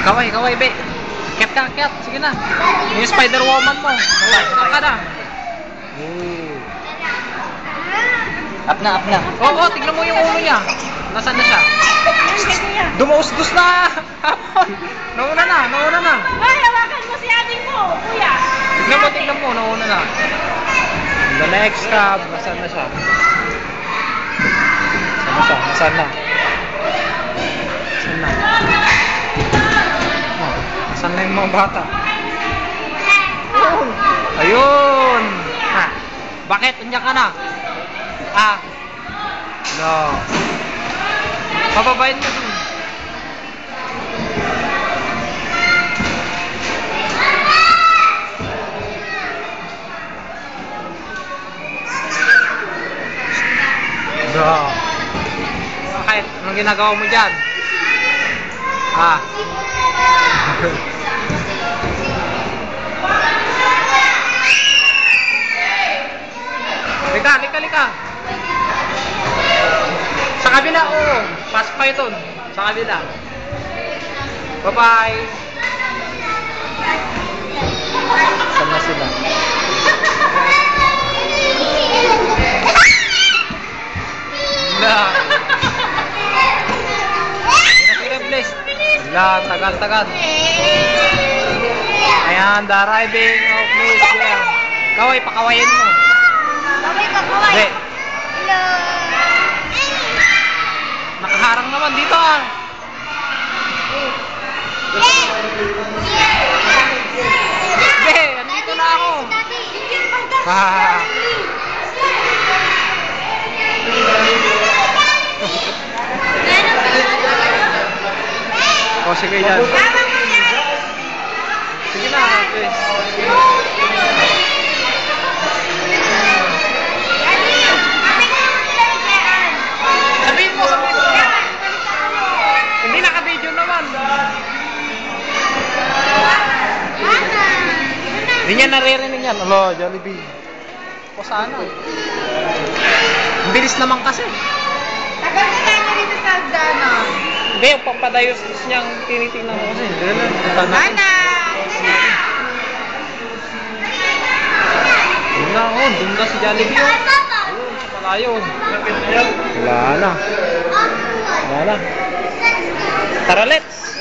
Kaway, kaway, be. Akyat ka, akyat. Sige na. Yung Spider-Woman mo. Saan ka na? Up na, up na. Oo, tignan mo yung ulo niya. Nasaan na siya? Dumausdos na. Nauna na, nauna na. Ay, hawakan mo si ating mo, kuya. Tignan mo, nauna na. The next cab, nasaan na siya? Nasaan na? Nasaan na? Oh, nasaan na yung mga bata? Ayun! Ayun! Ha? Bakit? Andiyan ka na? Ah! No. Pababayin mo dun. No. Bakit? Anong ginagawa mo dyan? Ah. Lika, lika, lika. Sa kabila, oo. Pasok kayo dun. Sa kabila. Bye-bye. Saan na sila? Wala. Bless. Wala, tagal-tagal. Ayan, the arriving of Miss Jem. Kaway, pakawayan mo. Kaway, pakaway. Hindi. Hello. Nakaharang naman dito ah. Hindi, andito na ako. Ah. O, sige yan. Sige na, okay. Sabihin mo. Hindi naka-video naman. Hindi niya naririnig yan. Alo, Jollibee. O sana. Ang bilis naman kasi. Tagal na tayo dito sa Aldana. Hindi, yung pampadayos niyang tinitingnan mo kasi. Ana! Doon na ako, doon na si Jollibee. Ayun, sa malayo. Wala na. Wala na. Tara, let's!